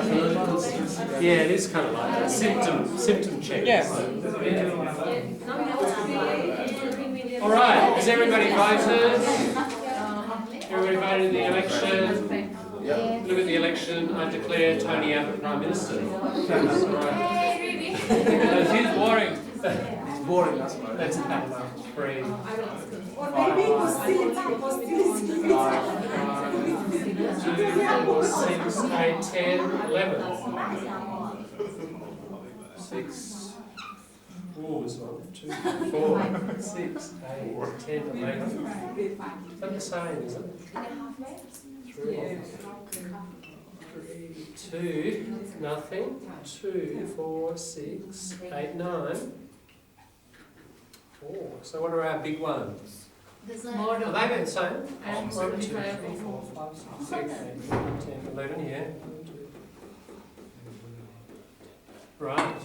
Yeah, it is kind of like that. Symptom check. Yeah. All right. Has everybody voted? Everybody voted in the election? Look at the election. I declare Tony Abbott Prime Minister. He's boring. It's boring, that's right. Let's have 3. Or maybe hostility. 2, 4, 6, 8, 10, 11. 6. Oh, this one. 2, 4, 6, 8, 10, 11. Is that the same, is it? 3, 2, nothing. 2, 4, 6, 8, 9. 4. So what are our big ones? Are they the same? 1, 2, 3, 4, 5, 6, 7, 8, 9, 10, 11, yeah. Right.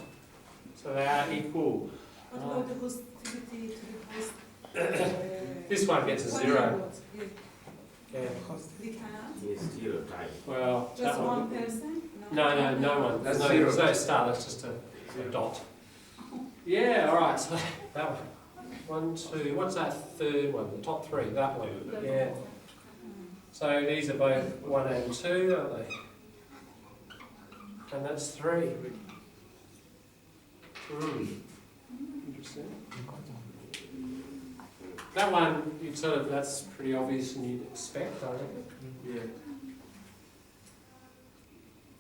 So they are equal. What about the hostility to the host? This one gets a 0. Yeah. We cannot. Well, Just that one one. person? No one. That's There's 0. no star, that's just a dot. Yeah, alright, so that one. 1, 2, what's that third one? The top 3, that one. Yeah. So these are both 1 and 2, aren't they? And that's 3. Interesting. That one, you'd that's pretty obvious and you'd expect, I reckon. Yeah.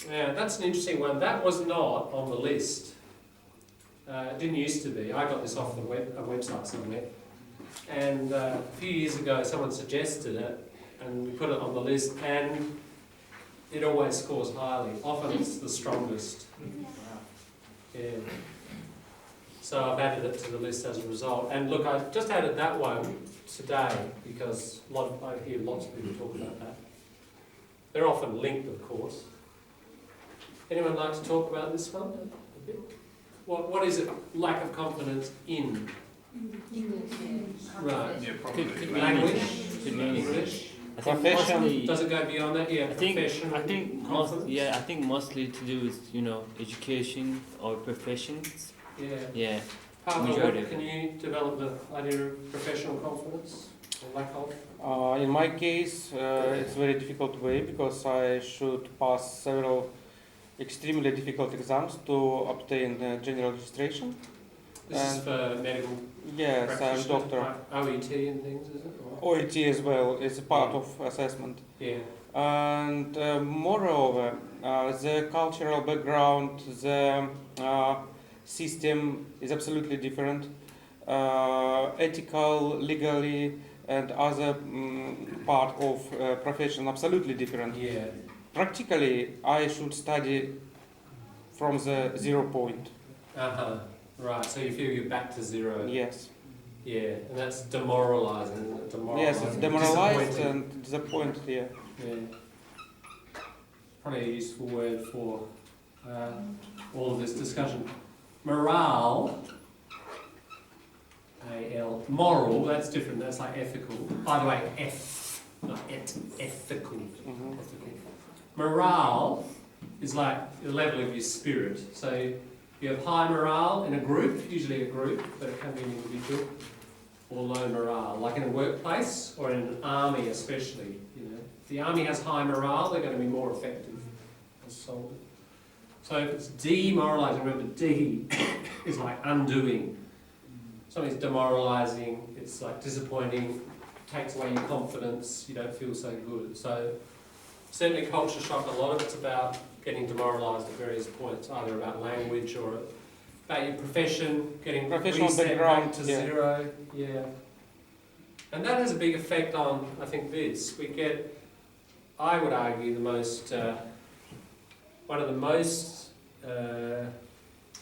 Yeah, that's an interesting one. That was not on the list. It didn't used to be. I got this off a website somewhere. And a few years ago someone suggested it and we put it on the list and it always scores highly. Often it's the strongest. Yeah. So I've added it to the list as a result. And look, I just added that one today because I hear lots of people talk about that. They're often linked, of course. Anyone like to talk about this one a bit? What is it? Lack of confidence in? English. Right. Yeah, probably. Language? English. I think Profession? mostly, Does it go beyond that? Yeah, profession. I think mostly to do with education or professions. Yeah. Yeah. Pavel, Majority. can you develop the idea of professional confidence or lack of? In my case, it's very difficult way because I should pass several extremely difficult exams to obtain general registration. This is for medical Yes, I'm practitioners, doctor. like OET and things, is it? Or- OET as well is a part of assessment. Yeah. And moreover, the cultural background, the system is absolutely different. Ethical, legally, and other part of profession absolutely different. Yeah. Practically, I should study from the 0 point. Right, so you feel you're back to 0. Yes. Yeah, and that's demoralising, isn't it? Yes, it's demoralized Disappointing. and disappointed. Yeah. Yeah. Probably a useful word for all of this discussion. Morale, A-L, moral, that's different, that's like ethical. By the way, not ethical. Mhm. Ethical. Morale is like the level of your spirit. So you have high morale in a group, usually a group, but it can be an individual, or low morale, like in a workplace or in an army especially. If the army has high morale, they're going to be more effective as soldiers. So if it's demoralising, remember D is like undoing. Something's demoralising, it's like disappointing, takes away your confidence, you don't feel so good. So certainly culture shock, a lot of it's about getting demoralised at various points, either about language or about your profession, getting Professional reset background, back to yeah. 0. Yeah. And that has a big effect on, I think, this. We get, I would argue, one of the most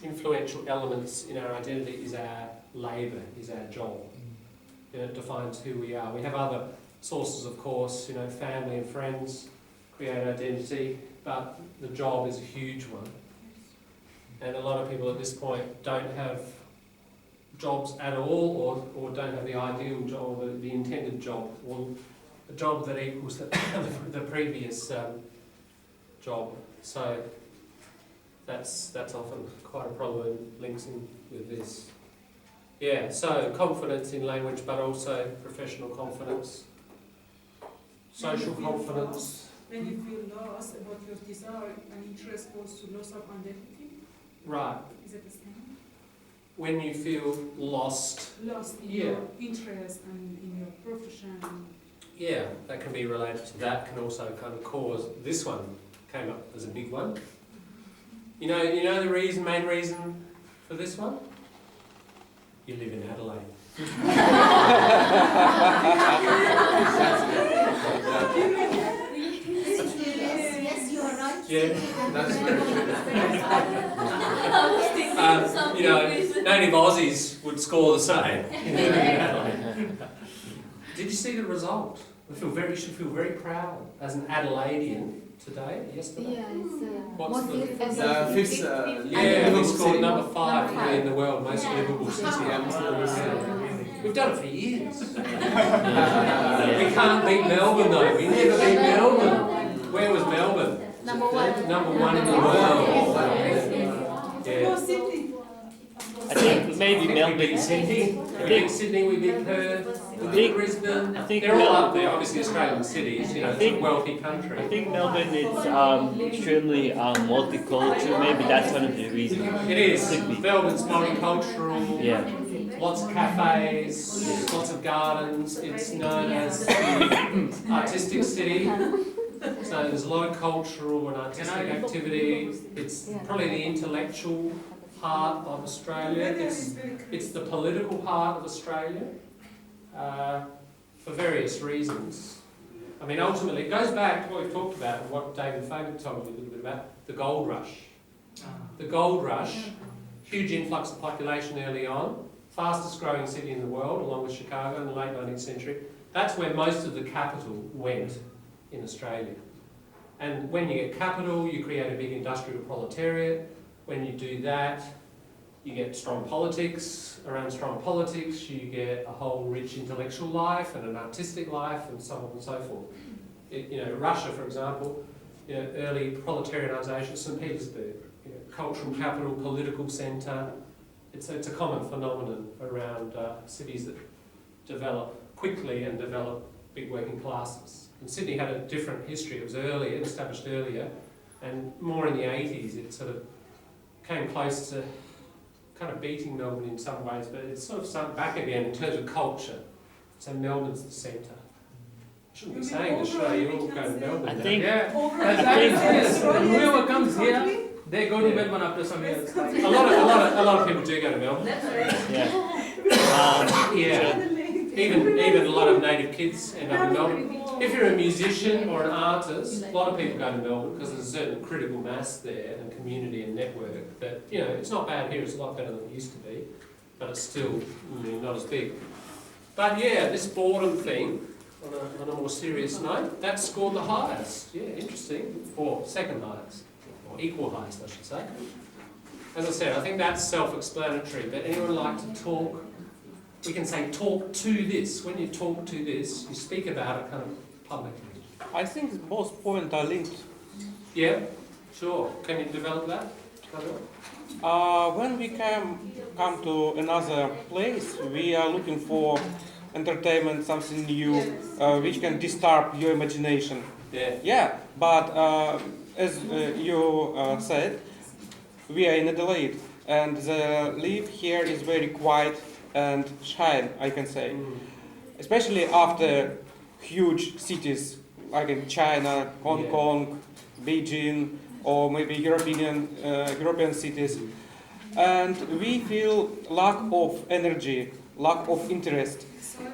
influential elements in our identity is our labour, is our job. It defines who we are. We have other sources, of course, family and friends create identity, but the job is a huge one. And a lot of people at this point don't have jobs at all, or don't have the ideal job, or the intended job, or a job that equals the previous job. So That's often quite a problem, links in with this. Yeah, so confidence in language, but also professional confidence, social confidence. When you feel lost about your desire and interest goes to loss of identity, Right. is it the same? When you feel lost, Lost in Yeah. your interest and in your profession. yeah, that can be related to that. Can also kind of cause this one came up as a big one. You know the main reason for this one. You live in Adelaide. Yes, you are right. Yeah, That's very true. native Aussies would score the same. Did you see the result? You should feel very proud as an Adelaidean today, yesterday. Yeah, it's What's mostly the- Fifth, Yeah, livable we scored city. number 5 in the world, most Yeah. livable city. Yeah, most livable city. We've done it for years. We can't beat Melbourne though. We never beat Melbourne. Where was Melbourne? number one. Number 1 in the world. No, Yeah. Sydney. I think maybe We beat Melbourne. Sydney. We beat Sydney. We beat Perth. We beat Brisbane. I think They're all Mel- up there. Obviously, Australian cities. You know, it's a wealthy country. I think Melbourne is extremely multicultural. Maybe that's one of the reasons. It is. Could be. Melbourne's multicultural. Yeah. Lots of cafes, lots of gardens. It's known as the artistic city. So there's a lot of cultural and artistic activity. It's probably the intellectual part of Australia. It's the political part of Australia for various reasons. I mean, ultimately, it goes back to what we've talked about and what David Fagan told me a little bit about, the gold rush. The gold rush, huge influx of population early on, fastest growing city in the world, along with Chicago in the late 19th century. That's where most of the capital went in Australia. And when you get capital, you create a big industrial proletariat. When you do that, you get strong politics. Around strong politics, you get a whole rich intellectual life and an artistic life and so on and so forth. Russia, for example, early proletarianisation, St. Petersburg, cultural capital, political centre. It's a common phenomenon around cities that develop quickly and develop big working classes. And Sydney had a different history. It was earlier, established earlier, and more in the 80s it sort of came close to kind of beating Melbourne in some ways, but it's sort of sunk back again in terms of culture. So Melbourne's the centre. I shouldn't be saying this, should I? You all go to Melbourne. I now. think- Yeah. Over Yes. Whoever comes here, they go to Yeah. Melbourne after some years. A lot of people do go to Melbourne. Yeah. Yeah. Even a lot of native kids end up in Melbourne. If you're a musician or an artist, a lot of people go to Melbourne because there's a certain critical mass there and community and network that, it's not bad here, it's a lot better than it used to be, but it's still not as big. But yeah, this boredom thing, on a more serious note, that scored the highest. Yeah, interesting. Or second highest, or equal highest, I should say. As I said, I think that's self-explanatory, but anyone like to talk? We can say talk to this. When you talk to this, you speak about it kind of publicly. I think both points are linked. Yeah, sure. Can you develop that? When we come to another place, we are looking for entertainment, something new, which can disturb your imagination. Yeah. Yeah, but as you said, we are in Adelaide, and the life here is very quiet and shy, I can say. Especially after huge cities like in China, Hong Yeah. Kong, Beijing, or maybe European cities. And we feel lack of energy, lack of interest.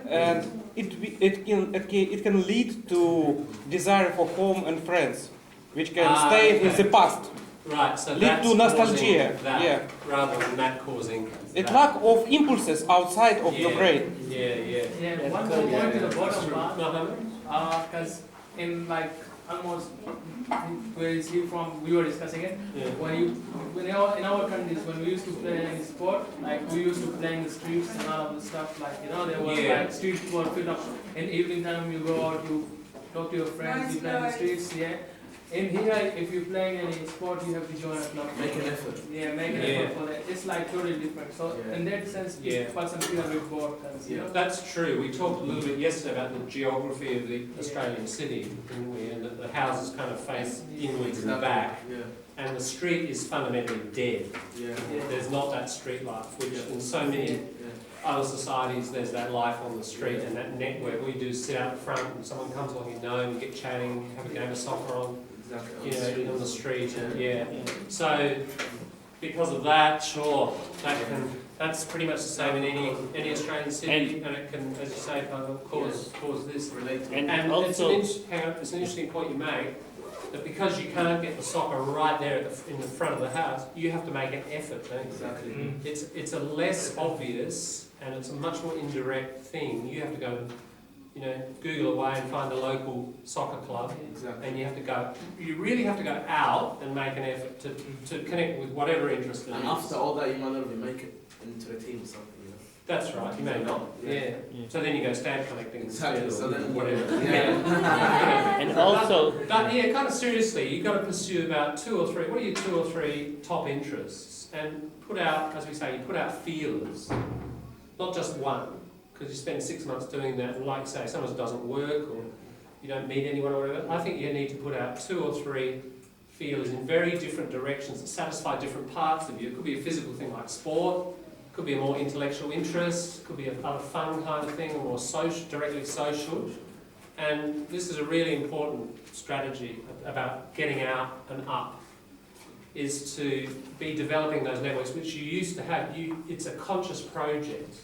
And it can lead to desire for home and friends, which can stay in okay. the past. Right, so Lead that's to nostalgia, causing that, yeah. rather than that causing It that. lack of impulses outside of your brain. Yeah. Yeah, one more point to the bottom part. Uh-huh. Because in like almost where is he from? We were discussing it. Yeah. In our countries, when we used to play any sport, like we used to play in the streets and all of the stuff, like there was Yeah. like street sport fit up. In evening time, you go out, you talk to your friends, you play in the streets. Yeah. In here, if you're playing any sport, you have to join a club. Make an effort. Yeah, make an Yeah. effort for that. It's like totally different. So Yeah. in that sense, Yeah. person feel a bit bored. You know? That's true. We talked a little bit yesterday about the geography of the Australian city, didn't we? And that the houses kind of face inwards in the back, Yeah. and the street is fundamentally dead. Yeah. There's not that street life, which Yeah. in so many Yeah. other societies there's that life on the street and that network. All you do is sit out front and someone comes along, you know, and you get chatting, have a game of soccer on, Exactly. you know, on the street. And, Yeah. yeah. So because of that, sure, that's pretty much the same in any Australian city, and it can, as you say, cause this. Relate to And And also, it's an interesting point you make, that because you can't get the soccer right there in the front of the house, you have to make an effort, don't you? Exactly. It's a less obvious and it's a much more indirect thing. You have to go, you know, Google away and find a local soccer club, Exactly. and you really have to go out and make an effort to connect with whatever interest it And is. after all that, you might not even make it into a team or something. You know? That's right, you may not. Yeah. Yeah. So then you go stamp collecting Exactly. instead, So or then whatever. Yeah. and also, But yeah, kind of seriously, you've got to pursue about 2 or 3, what are your 2 or 3 top interests? And put out, as we say, you put out feelers, not just one, because you spend 6 months doing that, and like you say, sometimes it doesn't work, or you don't meet anyone or whatever. I think you need to put out 2 or 3 feelers in very different directions that satisfy different parts of you. It could be a physical thing like sport, could be a more intellectual interest, could be a other fun kind of thing, or more social, directly social. And this is a really important strategy about getting out and up, is to be developing those networks which you used to have. It's a conscious project.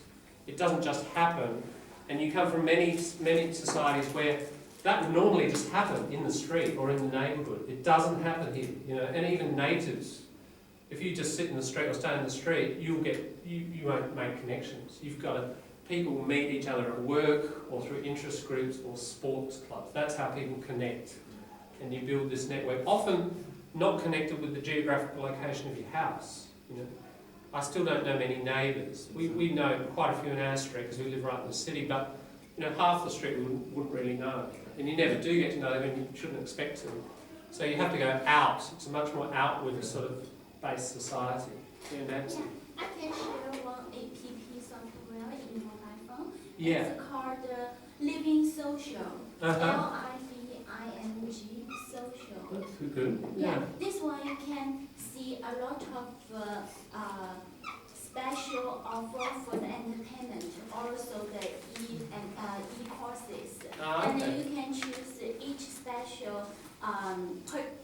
It doesn't just happen. And you come from many societies where that would normally just happen in the street or in the neighbourhood. It doesn't happen here, you know. And even natives, if you just sit in the street or stay in the street, you won't make connections. People will meet each other at work or through interest groups or sports clubs. That's how people connect. And you build this network, often not connected with the geographical location of your house. You know, I still don't know many neighbours. We know quite a few in our street because we live right in the city, but you know, half the street we wouldn't really know. And you never do get to know them, and you shouldn't expect to. So you have to go out. It's a much more outward sort of based society. Yeah, Nancy? I can share one app software in mobile phone. Yeah. It's called Living Social. Living Social. That's good. Yeah. This one you can see a lot of special offer for the entertainment, also the e-courses. And then you can choose each special,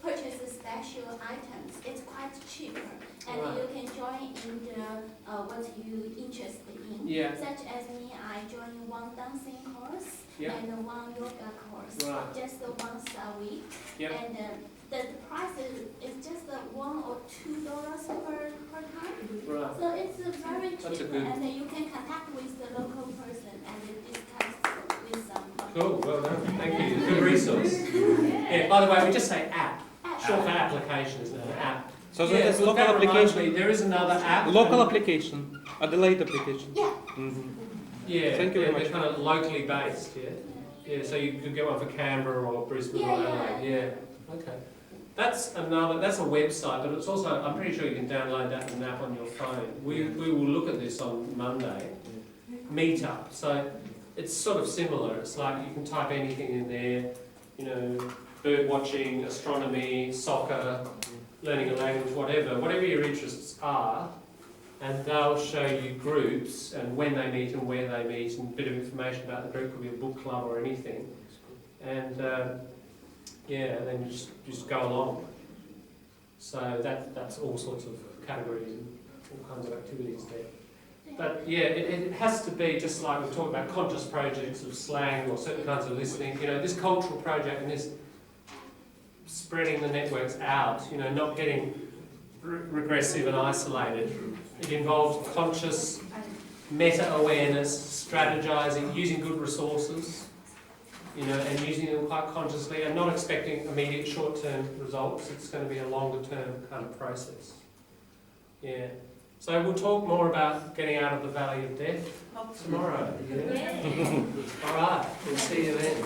purchase special items. It's quite cheaper. And Right. you can join in the what you interested in. Yeah. Such as me, I joined one dancing course Yeah. and one yoga course. Right. Just once a week. Yeah. And the price is just $1 or $2 per time. Right. So it's very That's a cheap, good- and you can contact with the local person and discuss with some. Cool. Well done. Thank you. Good resource. Yeah. By the way, we just say app. Short for application, isn't it? An app. So Yeah, that is look, local that reminds application. me, there is another app. Local and- application, Adelaide application. Yeah. Mhm. Yeah. Thank you very they're much. kind of locally based. Yeah. Yeah. So you could get one for Canberra or Brisbane or Adelaide. Yeah. Okay. That's a website, but it's also, I'm pretty sure you can download that as an app on your phone. We will look at this on Monday. Meetup. So it's sort of similar. It's like you can type anything in there, you know, bird watching, astronomy, soccer, learning a language, whatever your interests are, and they'll show you groups and when they meet and where they meet and a bit of information about the group. Could be a book club or anything. And yeah, and then you just go along. So that's all sorts of categories and all kinds of activities there. But yeah, it has to be just like we talk about conscious projects of slang or certain kinds of listening. You know, this cultural project and this spreading the networks out. You know, not getting regressive and isolated. It involves conscious meta-awareness, strategizing, using good resources. You know, and using them quite consciously and not expecting immediate short-term results. It's going to be a longer-term kind of process. Yeah. So we'll talk more about getting out of the valley of death tomorrow. Yeah. All right. We'll see you then.